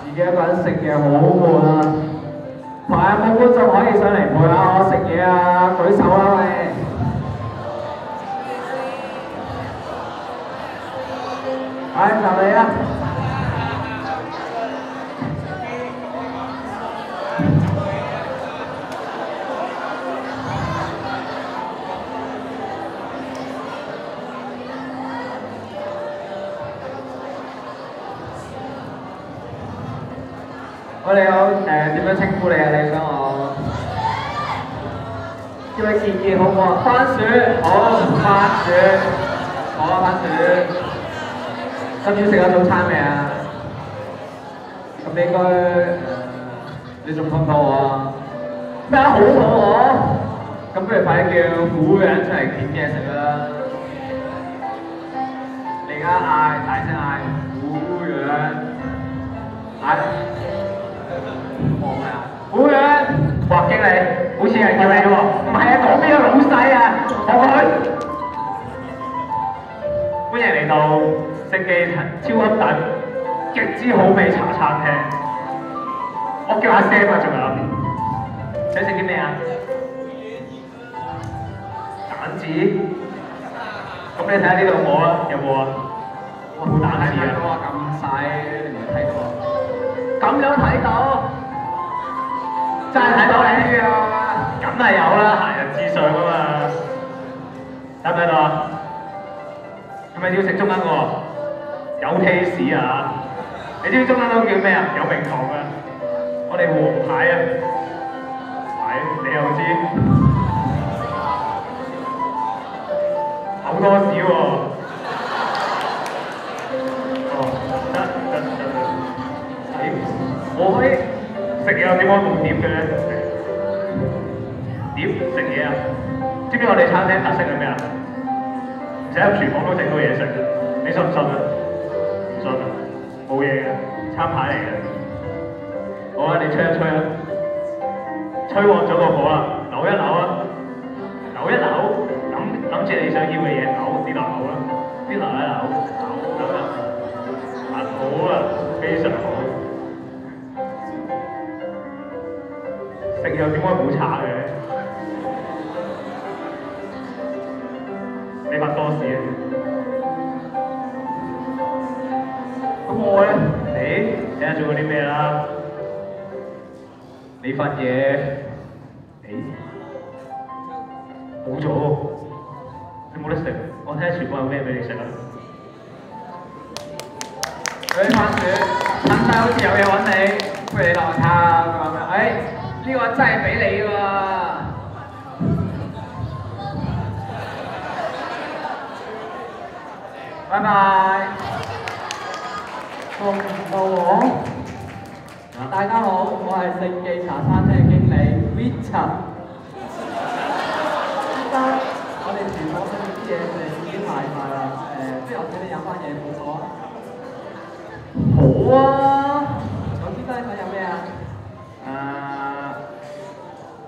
自己一個人食嘢好悶啊！係啊，冇觀眾可以上嚟陪下我食嘢啊！舉手啦喂！就你啊！我哋好點樣稱呼你啊？你想我叫你健健好唔好啊？番薯，好番薯，好啊番薯。今朝食咗早餐未啊？咁你應該你仲肚唔肚餓啊？咩啊？好肚餓？咁不如快啲叫服務員出嚟點嘢食啦！你而家嗌大聲嗌服務員，嗌。服務員，哇經理，好似係叫你喎，唔係啊，講邊個老細啊？學佢。歡迎嚟到聖記超級等極之好味茶餐廳。我叫阿 Sam 啊，仲有想食啲咩啊？蛋治。咁你睇下呢度有冇啊？有冇啊？哇，好蛋治啊！哇，咁細，你唔睇到啊？咁樣睇到。真係睇到你啊！梗係有啦，行人至上啊嘛。睇唔睇到啊？係咪要食中間個？有 taste 啊！你知唔知中間嗰個叫咩啊？有名堂啊！我哋黃牌啊！係，你又知？好多屎喎！哦，得，我可以。食嘢又點解冇碟嘅咧？碟食嘢啊！知唔知我哋餐廳特色係咩啊？唔使入廚房都整到嘢食，你信唔信啊？唔信啊！冇嘢嘅，餐牌嚟嘅。好啊，你吹一吹啊！吹旺咗個火啊！扭一扭啊！扭一扭，諗住你想要嘅嘢，扭啲扭啦，啲扭一扭，扭啊！好啊，非常好。食又點解冇茶嘅？你發多士啊？咁我咧，你睇下做過啲咩啦？你份嘢，冇咗，你冇得食。我睇下廚房有咩俾你食啊？嗰啲番薯，餐廳好似有嘢揾你，不如你落嚟睇佢話咩？呢個真係俾你喎！拜拜。到我。大家好，我係聖記茶餐廳嘅經理 Richard。依家我哋廚房裏面啲嘢已經賣晒啦。不如我請你飲翻嘢好唔好啊？好啊。我知得你想飲咩啊？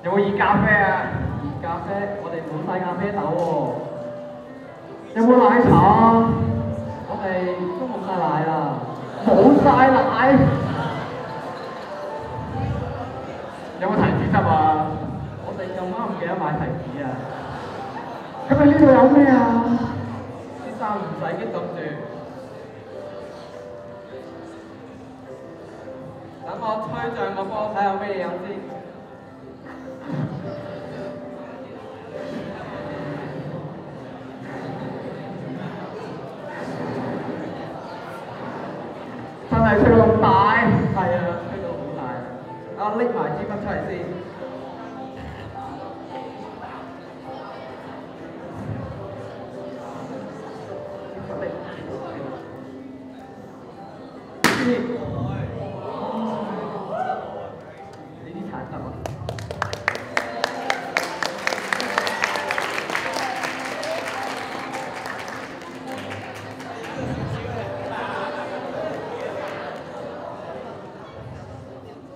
有冇熱咖啡啊？熱咖啡，我哋冇晒咖啡豆喎。有冇奶茶啊？我哋都冇晒奶啦。冇晒奶。有冇提子汁啊？我哋咁啱唔記得買提子啊。咁你呢度有咩啊？先生唔使激動住。等我吹脹個波，睇下有咩嘢飲先。真係吹到咁大，係啊，吹到好大。我拎埋支筆出嚟先。呢啲殘得啊！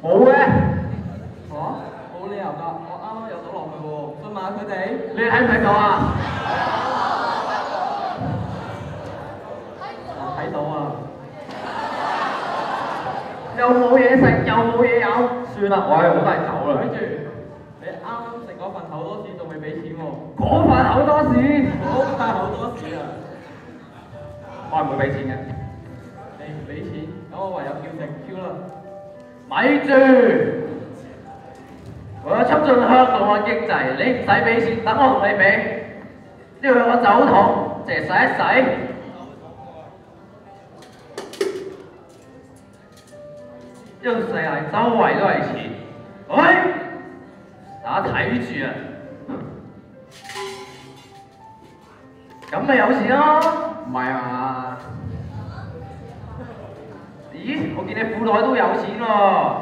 冇嘅，嚇？冇理由㗎，我啱啱入咗落去喎，信問下佢哋。你睇唔睇到啊？睇到啊！冇嘢有。算啦，我係好大走啦。睇住，你啱啱食嗰份好多士仲未俾錢喎。嗰份好多士，嗰份好多士啊！我係唔會俾錢嘅。你唔俾錢，咁我唯有叫定 Q 啦。咪住！為咗促進香港嘅經濟，你唔使俾錢，等我同你俾。呢度有個酒桶，淨係洗一洗。呢個世界周圍都係錢，喂！大家睇住啊！咁咪有錢咯？唔係啊？咦？我見你褲袋都有錢喎。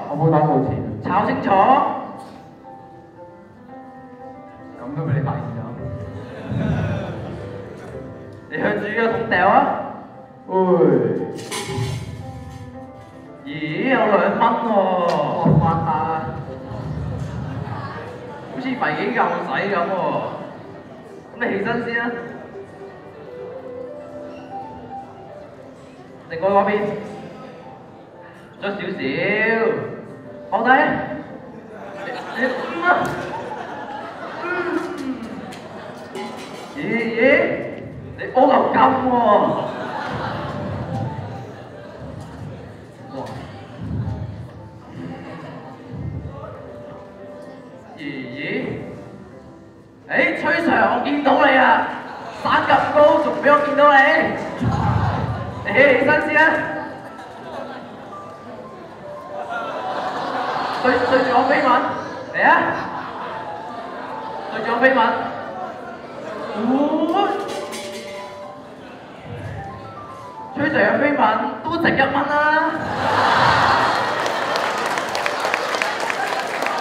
我褲袋冇錢。炒清楚。咁都俾你發現咗。你向住呢個桶掉啊！喂！咦？有2蚊喎。我發達。好似唔係幾夠使咁喎。咁你起身先啦。另外嗰邊。咗少少，放低。咦？你屙嚿金喎！哇！咦？誒，崔 Sir， 我見到你啊！生咁高，仲俾我見到你。你起身先啦。對住我飛吻，嚟啊！對住我飛吻，崔 Sir 嘅飛吻都值1蚊啦，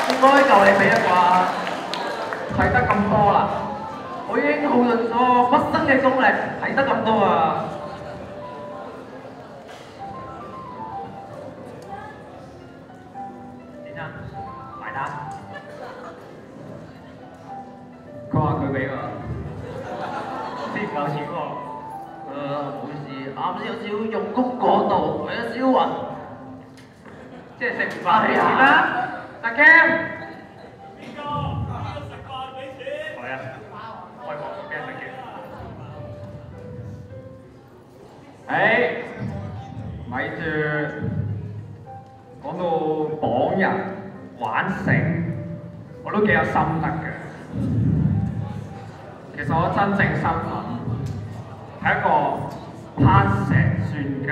應該夠你俾啦啩？睇得咁多啦，我已經耗盡咗畢生嘅功力，睇得咁多啊！埋單。佢話佢俾我，先唔夠錢喎。冇事，啱先有少少用功過度，為咗消魂。即係食唔飯俾錢啦，阿 Cam。邊個食飯俾錢？係啊，開房俾人食嘅。咪住。講到綁人玩繩，我都幾有心得嘅。其實我真正身份係一個攀石專家。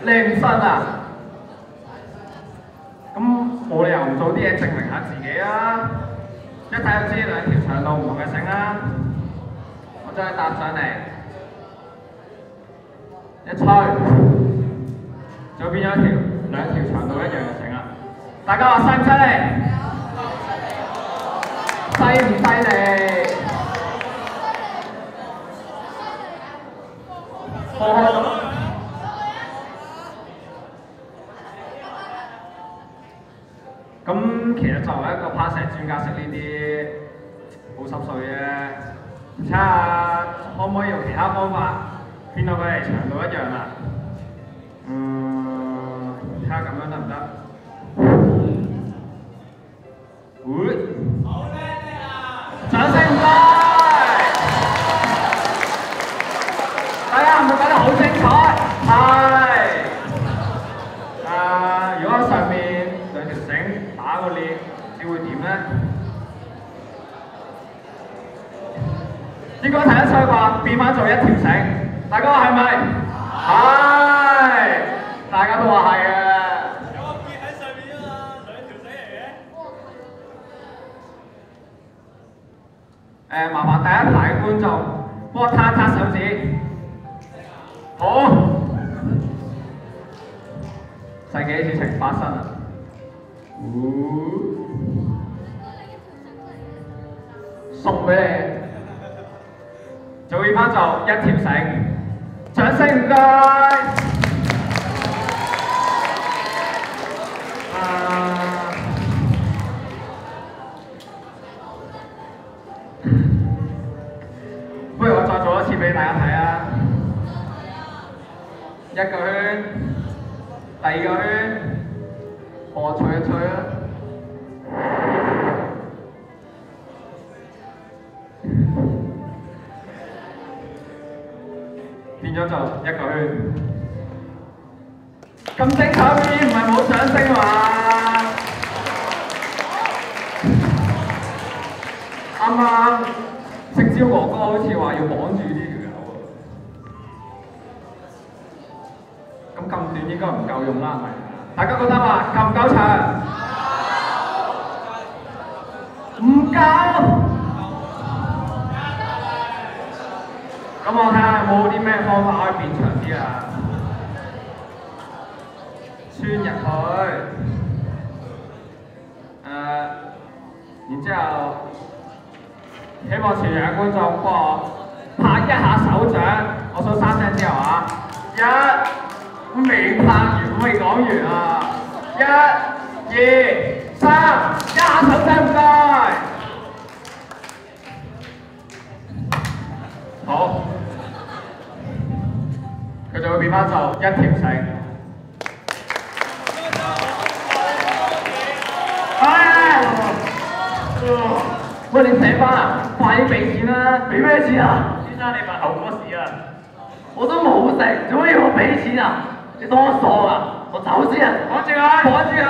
你唔信啊？咁冇理由唔做啲嘢證明下自己啊！一睇就知2條長度唔同嘅繩啦。我將佢搭上嚟，一吹。就變咗2條長度一樣嘅繩啦。大家話犀唔犀利？犀唔犀利？放開咗。咁其實作為一個攀石專家，識呢啲好濕碎嘅，睇下可唔可以用其他方法變到佢哋長度一樣啦。睇下咁樣得唔得？好叻啊！掌聲唔該！大家係咪覺得好精彩？係。如果喺上面2條繩打個裂，你會點咧？應該睇得出啩，變翻做1條繩。大家話係咪？係。大家都話係嘅。麻煩第一排嘅觀眾幫我攤攤手指。好，世紀事情發生啦。送俾你，就會翻做1條繩。掌聲唔該。不如我再做一次俾大家睇啊！1個圈，第2個圈。我吹一吹啊！變咗就一個圈。咁精彩表演唔係冇掌聲嘛？啱啱食蕉哥哥好似話要綁住呢條友喎，咁短應該唔夠用啦，係咪？大家覺得話夠唔夠長？唔夠。咁我睇下有冇啲咩方法可以變長啲啊？穿入去，然之後希望全場嘅觀眾幫我拍一下手掌，我數3聲之後啊，1未拍完，未講完啊，1、2、3，一下手掌唔該。好，佢就會變翻就一條繩。喂，你醒翻啊！快啲俾錢啦！俾咩錢啊？先生，你份牛哥屎啊！我都冇食，做咩要我俾錢啊？你當我傻啊？我走先啊！綁住佢！綁住佢！